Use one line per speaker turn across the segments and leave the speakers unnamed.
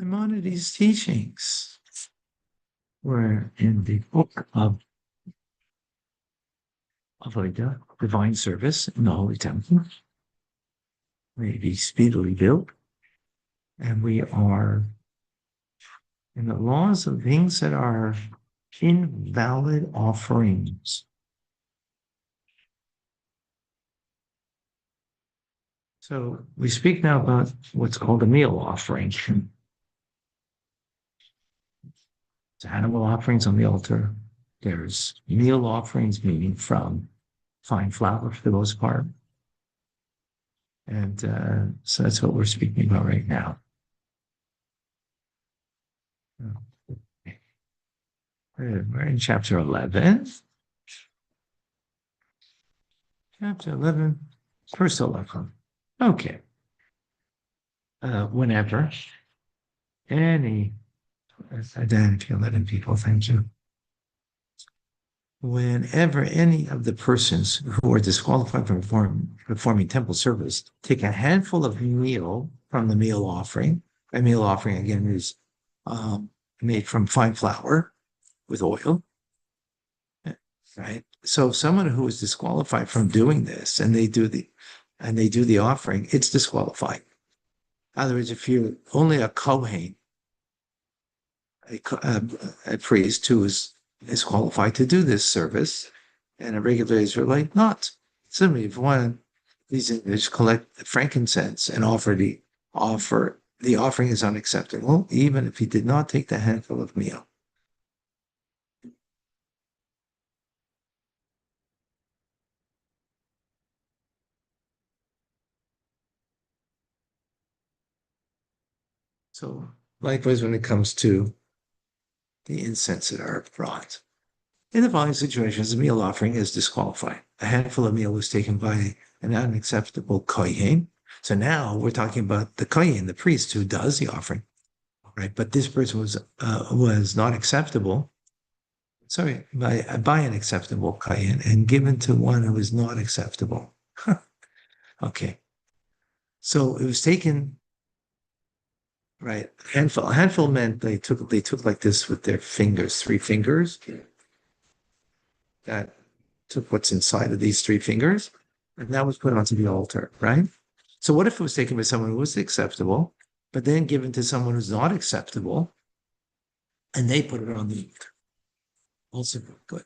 Maimonides' teachings were in the book of Avodah, divine service in the Holy Temple, may be speedily built, and we are in the laws of things that are invalid offerings. So we speak now about what's called a meal offering. It's animal offerings on the altar. There's meal offerings, meaning from fine flour for the most part. And so that's what we're speaking about right now. We're in chapter 11. Chapter 11, verse 11. Okay. Whenever any, identity 11 people, thank you. Whenever any of the persons who are disqualified from performing temple service take a handful of meal from the meal offering, a meal offering again is made from fine flour with oil, right? So someone who is disqualified from doing this and they do the offering, it's disqualified. In other words, if you're only a Kohen, a priest who is qualified to do this service, and a regular Israelite not. Similarly, if one these English collect the frankincense and offer the offering is unacceptable, even if he did not take the handful of meal. So likewise, when it comes to the incense that are brought. In the following situations, the meal offering is disqualified. A handful of meal was taken by an unacceptable kohen. So now we're talking about the kohen, the priest who does the offering, right? But this person was not acceptable. Sorry, by an acceptable kohen and given to one who is not acceptable. Okay, so it was taken. Right, handful meant they took like this with their fingers, 3 fingers. That took what's inside of these 3 fingers, and that was put onto the altar, right? So what if it was taken by someone who was acceptable, but then given to someone who's not acceptable, and they put it on the altar? Also good.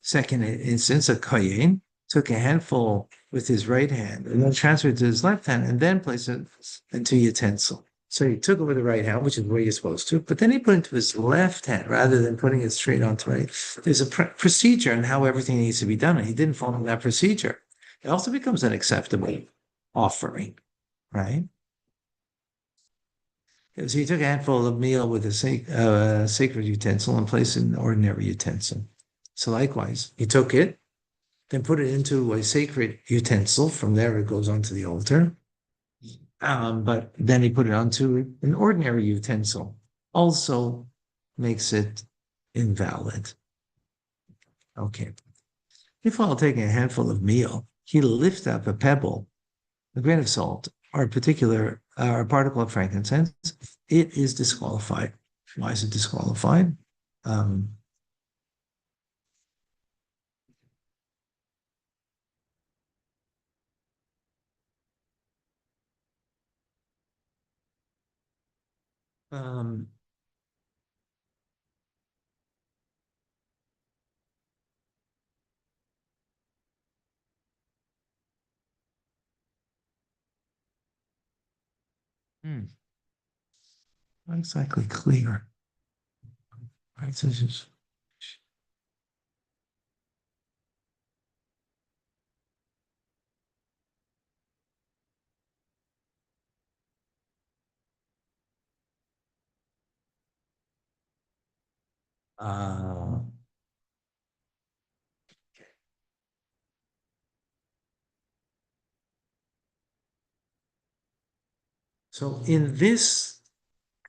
Second instance, a kohen took a handful with his right hand and then transferred it to his left hand and then placed it into a utensil. So he took it with the right hand, which is where you're supposed to, but then he put it into his left hand rather than putting it straight onto right. There's a procedure in how everything needs to be done, and he didn't follow that procedure. It also becomes an acceptable offering, right? So he took a handful of meal with a sacred utensil and placed it in an ordinary utensil. So likewise, he took it, then put it into a sacred utensil. From there, it goes onto the altar. But then he put it onto an ordinary utensil, also makes it invalid. Okay. If while taking a handful of meal, he lift up a pebble, a grain of salt, or a particle of frankincense, it is disqualified. Why is it disqualified? Um, Not exactly clear. Right, so this is, uh, so in this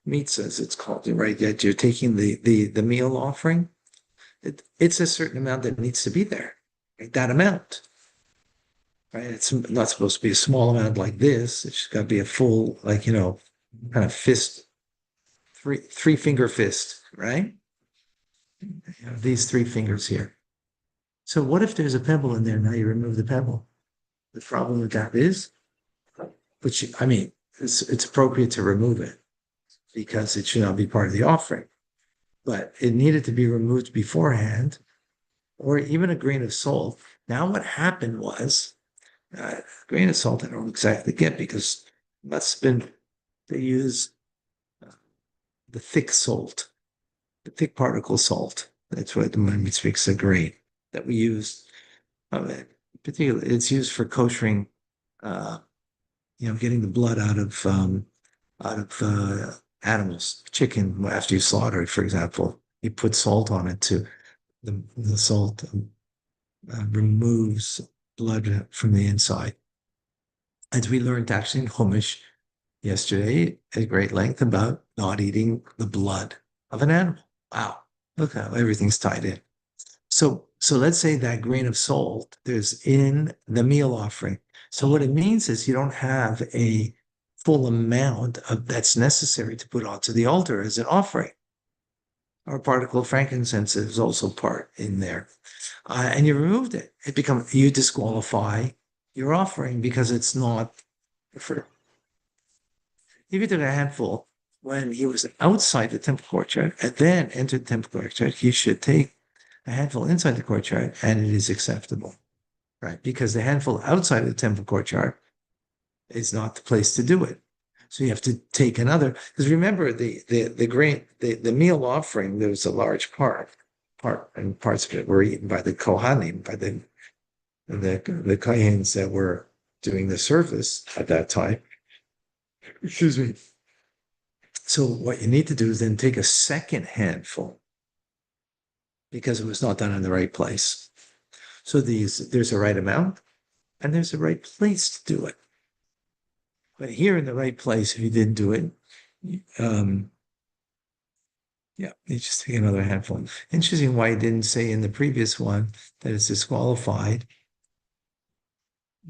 mitzvah, it's called, right? That you're taking the meal offering. It's a certain amount that needs to be there. Right? That amount, right? It's not supposed to be a small amount like this. It's got to be a full, like kind of fist, three finger fist, right? You have these three fingers here. So what if there's a pebble in there? Now you remove the pebble. The problem with that is, which I mean, it's appropriate to remove it because it should not be part of the offering, but it needed to be removed beforehand, or even a grain of salt. Now what happened was, a grain of salt I don't exactly get because it must have been they use the thick salt, the thick particle salt. That's what makes a grain that we use. Particularly, it's used for koshering, uh, getting the blood out of animals, chicken after you slaughter it, for example. You put salt on it to the salt removes blood from the inside. As we learned actually in Chumash yesterday at great length about not eating the blood of an animal. Wow, look how everything's tied in. So let's say that grain of salt there's in the meal offering. So what it means is you don't have a full amount of that's necessary to put onto the altar as an offering. Or particle of frankincense is also part in there, and you removed it. You disqualify your offering because it's not for. If you took a handful when he was outside the temple courtyard and then entered the temple courtyard, you should take a handful inside the courtyard and it is acceptable, right? Because the handful outside of the temple courtyard is not the place to do it. So you have to take another, because remember the meal offering, there was a large and parts of it were eaten by the Kohanim, by the Kohens that were doing the service at that time. Excuse me. So what you need to do is then take a second handful because it was not done in the right place. So there's a right amount and there's a right place to do it. But here in the right place, if you didn't do it, you just take another handful. Interesting why he didn't say in the previous one that it's disqualified,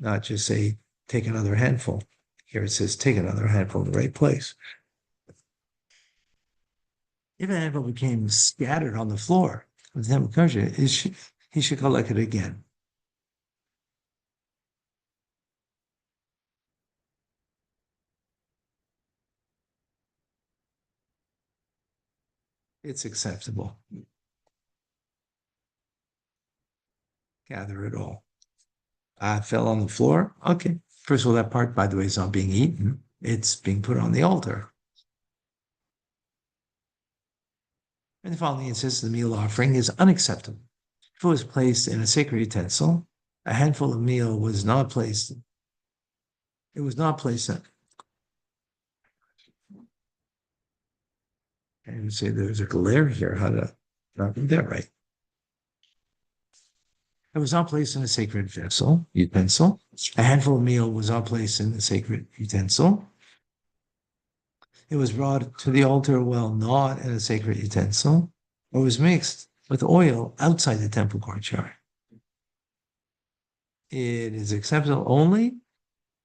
not just say take another handful. Here it says take another handful in the right place. If an handful became scattered on the floor of the temple courtyard, he should collect it again. It's acceptable. Gather it all. It fell on the floor. Okay. First of all, that part, by the way, is not being eaten. It's being put on the altar. And the following instance, the meal offering is unacceptable. If it was placed in a sacred utensil, a handful of meal was not placed. It was not placed in. I would say there's a glare here. How to not read that right? It was not placed in a sacred utensil. A handful of meal was not placed in the sacred utensil. It was brought to the altar while not in a sacred utensil, or was mixed with oil outside the temple courtyard. It is acceptable only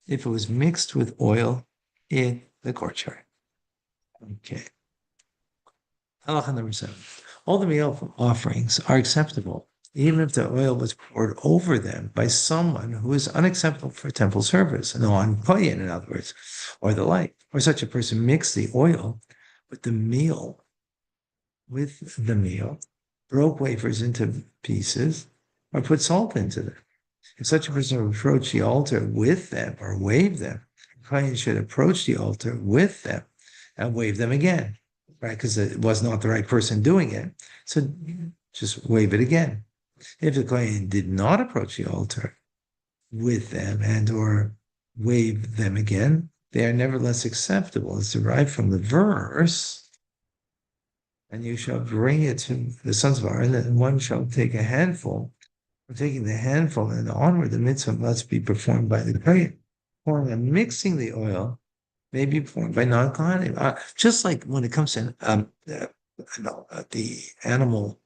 if it was mixed with oil in the courtyard. Okay. Halacha number 7. All the meal offerings are acceptable, even if the oil was poured over them by someone who is unacceptable for temple service, a non-kohen, in other words, or the like. Or such a person mixed the oil with the meal, broke wafers into pieces, or put salt into them. If such a person would approach the altar with them or wave them, the kohen should approach the altar with them and wave them again, right? Because it was not the right person doing it. So just wave it again. If the kohen did not approach the altar with them and or wave them again, they are nevertheless acceptable. It's derived from the verse, and you shall bring it to the sons of Aaron, and one shall take a handful. From taking the handful and onward, the mitzvah must be performed by the kohen. Pouring and mixing the oil may be performed by non-kohanim. Just like when it comes to the animal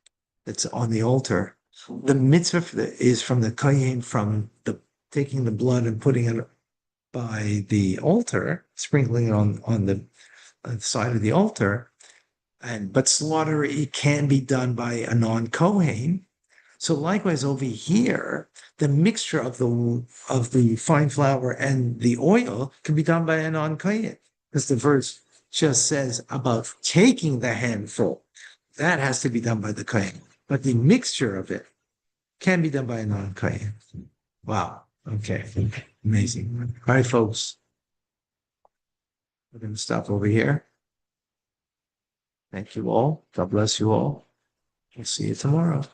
that's on the altar, the mitzvah is from the kohen, from the taking the blood and putting it by the altar, sprinkling it on the the side of the altar, but slaughter it can be done by a non-Kohen. So likewise over here, the mixture of the fine flour and the oil can be done by a non-Kohen, because the verse just says about taking the handful. That has to be done by the Kohen. But the mixture of it can be done by a non-Kohen. Wow. Okay. Amazing. All right, folks. We're going to stop over here. Thank you all. God bless you all. We'll see you tomorrow.